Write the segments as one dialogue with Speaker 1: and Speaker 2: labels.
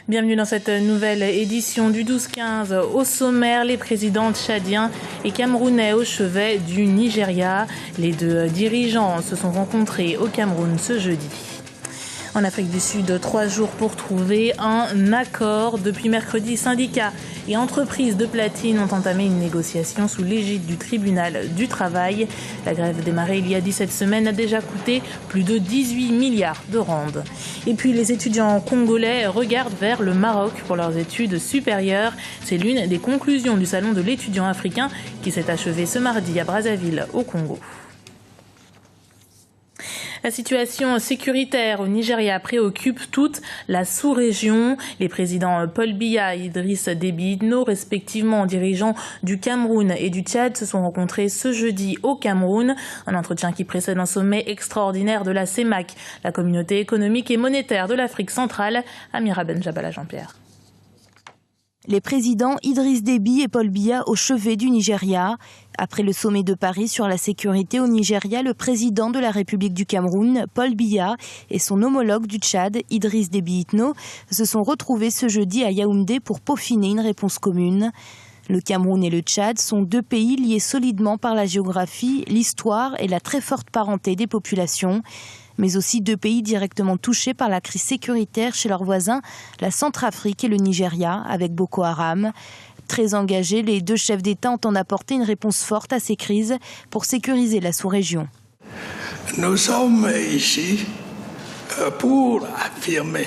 Speaker 1: Bienvenue dans cette nouvelle édition du 12-15. Au sommaire, les présidents tchadiens et camerounais au chevet du Nigeria. Les deux dirigeants se sont rencontrés au Cameroun ce jeudi. En Afrique du Sud, 3 jours pour trouver un accord. Depuis mercredi, syndicats et entreprises de platine ont entamé une négociation sous l'égide du tribunal du travail. La grève démarrée il y a 17 semaines a déjà coûté plus de 18 milliards de randes. Et puis les étudiants congolais regardent vers le Maroc pour leurs études supérieures. C'est l'une des conclusions du salon de l'étudiant africain qui s'est achevé ce mardi à Brazzaville, au Congo. La situation sécuritaire au Nigeria préoccupe toute la sous-région. Les présidents Paul Biya et Idriss Déby Itno, respectivement dirigeants du Cameroun et du Tchad, se sont rencontrés ce jeudi au Cameroun. Un entretien qui précède un sommet extraordinaire de la CEMAC, la communauté économique et monétaire de l'Afrique centrale. Amira Benjabala Jean-Pierre.
Speaker 2: Les présidents Idriss Déby et Paul Biya au chevet du Nigeria. Après le sommet de Paris sur la sécurité au Nigeria, le président de la République du Cameroun, Paul Biya, et son homologue du Tchad, Idriss Déby Itno, se sont retrouvés ce jeudi à Yaoundé pour peaufiner une réponse commune. Le Cameroun et le Tchad sont deux pays liés solidement par la géographie, l'histoire et la très forte parenté des populations, mais aussi deux pays directement touchés par la crise sécuritaire chez leurs voisins, la Centrafrique et le Nigeria, avec Boko Haram. Très engagés, les deux chefs d'État entendent apporter une réponse forte à ces crises pour sécuriser la sous-région.
Speaker 3: Nous sommes ici pour affirmer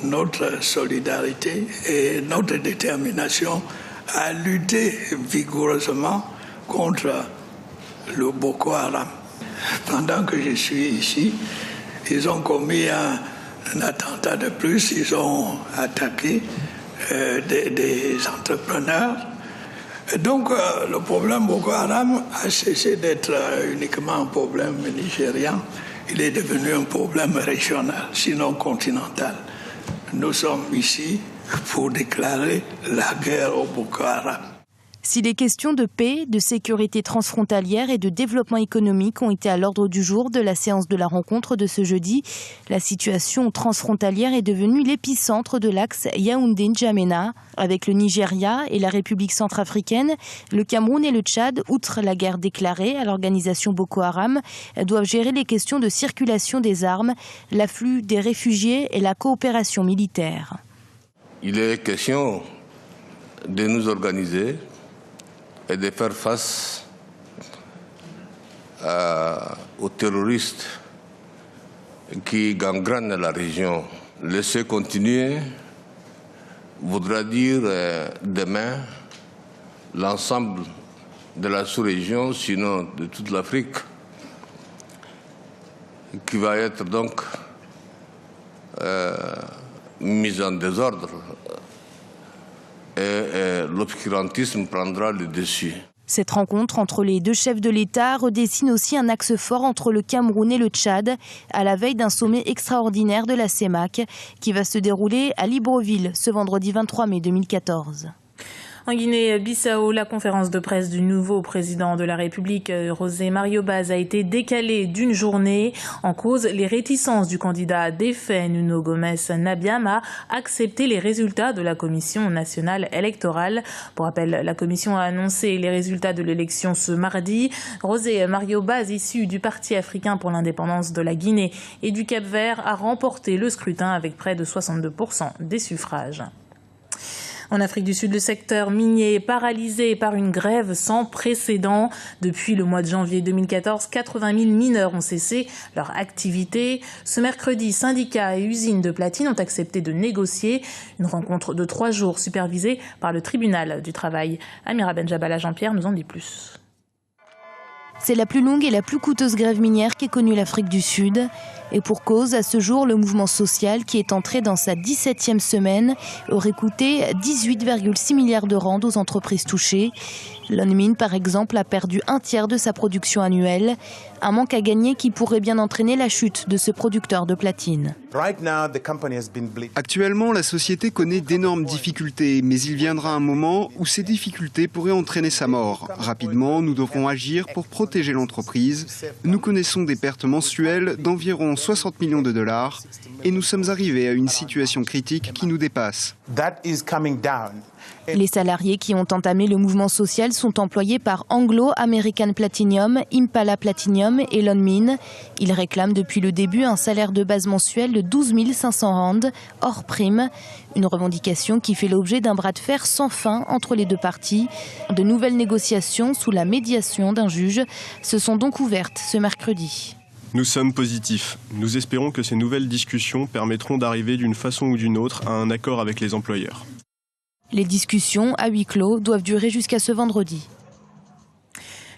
Speaker 3: notre solidarité et notre détermination à lutter vigoureusement contre le Boko Haram. Pendant que je suis ici, ils ont commis un attentat de plus, ils ont attaqué des entrepreneurs. Et donc le problème Boko Haram a cessé d'être uniquement un problème nigérian, il est devenu un problème régional, sinon continental. Nous sommes ici pour déclarer la guerre au Boko Haram.
Speaker 2: Si les questions de paix, de sécurité transfrontalière et de développement économique ont été à l'ordre du jour de la séance de la rencontre de ce jeudi, la situation transfrontalière est devenue l'épicentre de l'axe Yaoundé-N'Djamena. Avec le Nigeria et la République centrafricaine, le Cameroun et le Tchad, outre la guerre déclarée à l'organisation Boko Haram, doivent gérer les questions de circulation des armes, l'afflux des réfugiés et la coopération militaire.
Speaker 4: Il est question de nous organiser et de faire face aux terroristes qui gangrènent la région. Laisser continuer voudra dire demain l'ensemble de la sous-région, sinon de toute l'Afrique, qui va être donc mise en désordre. Et l'obscurantisme prendra le dessus.
Speaker 2: Cette rencontre entre les deux chefs de l'État redessine aussi un axe fort entre le Cameroun et le Tchad, à la veille d'un sommet extraordinaire de la CEMAC, qui va se dérouler à Libreville ce vendredi 23 mai 2014.
Speaker 1: En Guinée-Bissau, la conférence de presse du nouveau président de la République, José Mario Baz, a été décalée d'une journée. En cause, les réticences du candidat défait Nuno Gomes Nabiam à accepter les résultats de la Commission nationale électorale. Pour rappel, la Commission a annoncé les résultats de l'élection ce mardi. José Mario Baz, issu du Parti africain pour l'indépendance de la Guinée et du Cap-Vert, a remporté le scrutin avec près de 62% des suffrages. En Afrique du Sud, le secteur minier est paralysé par une grève sans précédent. Depuis le mois de janvier 2014, 80 000 mineurs ont cessé leur activité. Ce mercredi, syndicats et usines de platine ont accepté de négocier. Une rencontre de 3 jours supervisée par le tribunal du travail. Amira Benjabala Jean-Pierre nous en dit plus.
Speaker 2: C'est la plus longue et la plus coûteuse grève minière qu'ait connue l'Afrique du Sud. Et pour cause, à ce jour, le mouvement social, qui est entré dans sa 17e semaine, aurait coûté 18,6 milliards de randes aux entreprises touchées. Lonmin, par exemple, a perdu un tiers de sa production annuelle. Un manque à gagner qui pourrait bien entraîner la chute de ce producteur de platine.
Speaker 5: Actuellement, la société connaît d'énormes difficultés, mais il viendra un moment où ces difficultés pourraient entraîner sa mort. Rapidement, nous devrons agir pour protéger l'entreprise. Nous connaissons des pertes mensuelles d'environ 60 millions de dollars et nous sommes arrivés à une situation critique qui nous dépasse.
Speaker 2: Les salariés qui ont entamé le mouvement social sont employés par Anglo American Platinum, Impala Platinum et Lonmin. Ils réclament depuis le début un salaire de base mensuel de 12 500 rands, hors prime. Une revendication qui fait l'objet d'un bras de fer sans fin entre les deux parties. De nouvelles négociations sous la médiation d'un juge se sont donc ouvertes ce mercredi.
Speaker 6: Nous sommes positifs. Nous espérons que ces nouvelles discussions permettront d'arriver d'une façon ou d'une autre à un accord avec les employeurs.
Speaker 2: Les discussions à huis clos doivent durer jusqu'à ce vendredi.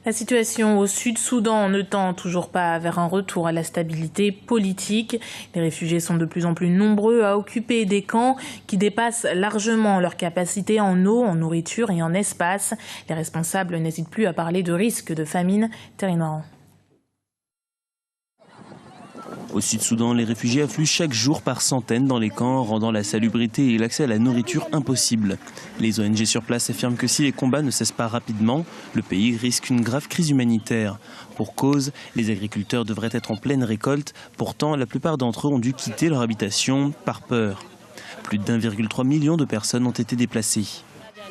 Speaker 1: La situation au Sud-Soudan ne tend toujours pas vers un retour à la stabilité politique. Les réfugiés sont de plus en plus nombreux à occuper des camps qui dépassent largement leur capacité en eau, en nourriture et en espace. Les responsables n'hésitent plus à parler de risque de famine. Thierry Noiron.
Speaker 7: Au Sud-Soudan, les réfugiés affluent chaque jour par centaines dans les camps, rendant la salubrité et l'accès à la nourriture impossible. Les ONG sur place affirment que si les combats ne cessent pas rapidement, le pays risque une grave crise humanitaire. Pour cause, les agriculteurs devraient être en pleine récolte. Pourtant, la plupart d'entre eux ont dû quitter leur habitation par peur. Plus d'1,3 million de personnes ont été déplacées.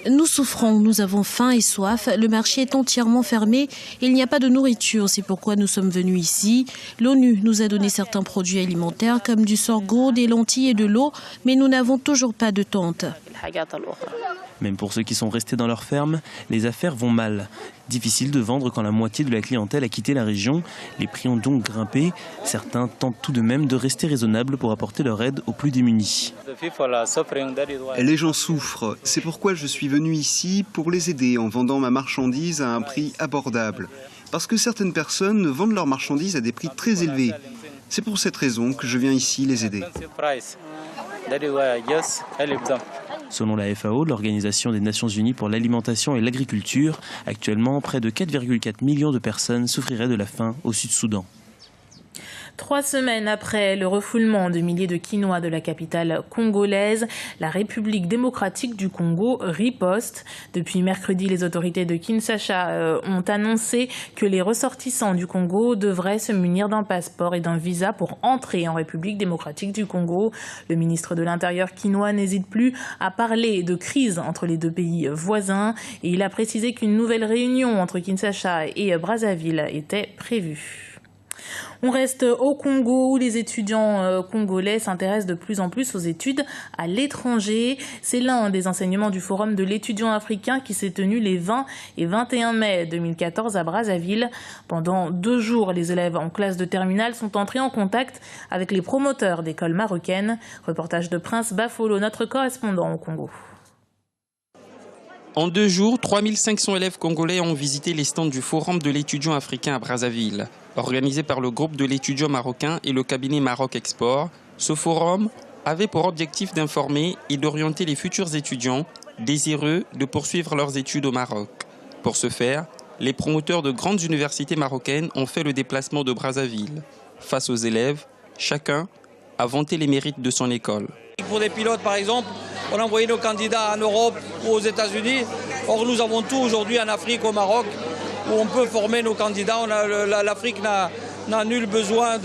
Speaker 8: Nous souffrons, nous avons faim et soif, le marché est entièrement fermé, il n'y a pas de nourriture, c'est pourquoi nous sommes venus ici. L'ONU nous a donné certains produits alimentaires comme du sorgho, des lentilles et de l'eau, mais nous n'avons toujours pas de tente.
Speaker 7: Même pour ceux qui sont restés dans leur ferme, les affaires vont mal. Difficile de vendre quand la moitié de la clientèle a quitté la région. Les prix ont donc grimpé. Certains tentent tout de même de rester raisonnables pour apporter leur aide aux plus démunis.
Speaker 5: Les gens souffrent. C'est pourquoi je suis venu ici pour les aider en vendant ma marchandise à un prix abordable. Parce que certaines personnes vendent leurs marchandises à des prix très élevés. C'est pour cette raison que je viens ici les aider.
Speaker 7: Selon la FAO, l'Organisation des Nations Unies pour l'alimentation et l'agriculture, actuellement près de 4,4 millions de personnes souffriraient de la faim au Sud-Soudan.
Speaker 1: 3 semaines après le refoulement de milliers de Kinois de la capitale congolaise, la République démocratique du Congo riposte. Depuis mercredi, les autorités de Kinshasa ont annoncé que les ressortissants du Congo devraient se munir d'un passeport et d'un visa pour entrer en République démocratique du Congo. Le ministre de l'Intérieur kinois n'hésite plus à parler de crise entre les deux pays voisins et il a précisé qu'une nouvelle réunion entre Kinshasa et Brazzaville était prévue. On reste au Congo où les étudiants congolais s'intéressent de plus en plus aux études à l'étranger. C'est l'un des enseignements du Forum de l'étudiant africain qui s'est tenu les 20 et 21 mai 2014 à Brazzaville. Pendant 2 jours, les élèves en classe de terminale sont entrés en contact avec les promoteurs d'écoles marocaines. Reportage de Prince Bafolo, notre correspondant au Congo.
Speaker 9: En 2 jours, 3500 élèves congolais ont visité les stands du Forum de l'étudiant africain à Brazzaville. Organisé par le groupe de l'étudiant marocain et le cabinet Maroc Export, ce forum avait pour objectif d'informer et d'orienter les futurs étudiants désireux de poursuivre leurs études au Maroc. Pour ce faire, les promoteurs de grandes universités marocaines ont fait le déplacement de Brazzaville. Face aux élèves, chacun a vanté les mérites de son école.
Speaker 10: Pour des pilotes, par exemple, on a envoyé nos candidats en Europe ou aux États-Unis. Or, nous avons tout aujourd'hui en Afrique, au Maroc, où on peut former nos candidats. L'Afrique n'a nul besoin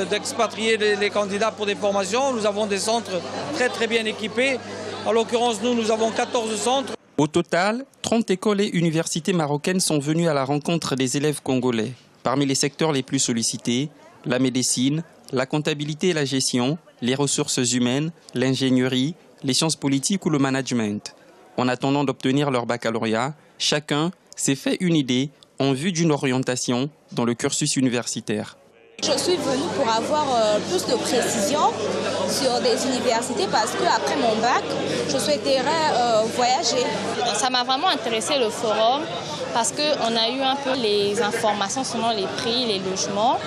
Speaker 10: d'expatrier les candidats pour des formations. Nous avons des centres très très bien équipés. En l'occurrence, nous avons 14 centres.
Speaker 9: Au total, 30 écoles et universités marocaines sont venues à la rencontre des élèves congolais. Parmi les secteurs les plus sollicités, la médecine, la comptabilité et la gestion, les ressources humaines, l'ingénierie, les sciences politiques ou le management. En attendant d'obtenir leur baccalauréat, chacun s'est fait une idée en vue d'une orientation dans le cursus universitaire.
Speaker 11: Je suis venue pour avoir plus de précision sur des universités parce qu'après mon bac, je souhaiterais voyager.
Speaker 12: Ça m'a vraiment intéressé le forum parce qu'on a eu un peu les informations selon les prix, les logements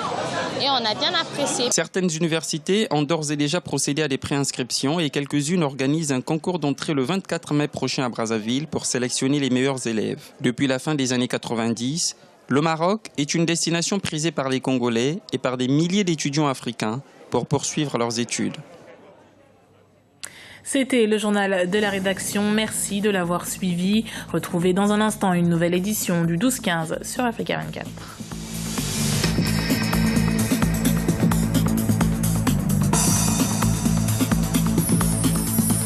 Speaker 12: et on a bien apprécié.
Speaker 9: Certaines universités ont d'ores et déjà procédé à des préinscriptions et quelques-unes organisent un concours d'entrée le 24 mai prochain à Brazzaville pour sélectionner les meilleurs élèves. Depuis la fin des années 90, le Maroc est une destination prisée par les Congolais et par des milliers d'étudiants africains pour poursuivre leurs études.
Speaker 1: C'était le journal de la rédaction. Merci de l'avoir suivi. Retrouvez dans un instant une nouvelle édition du 12-15 sur Africa 24.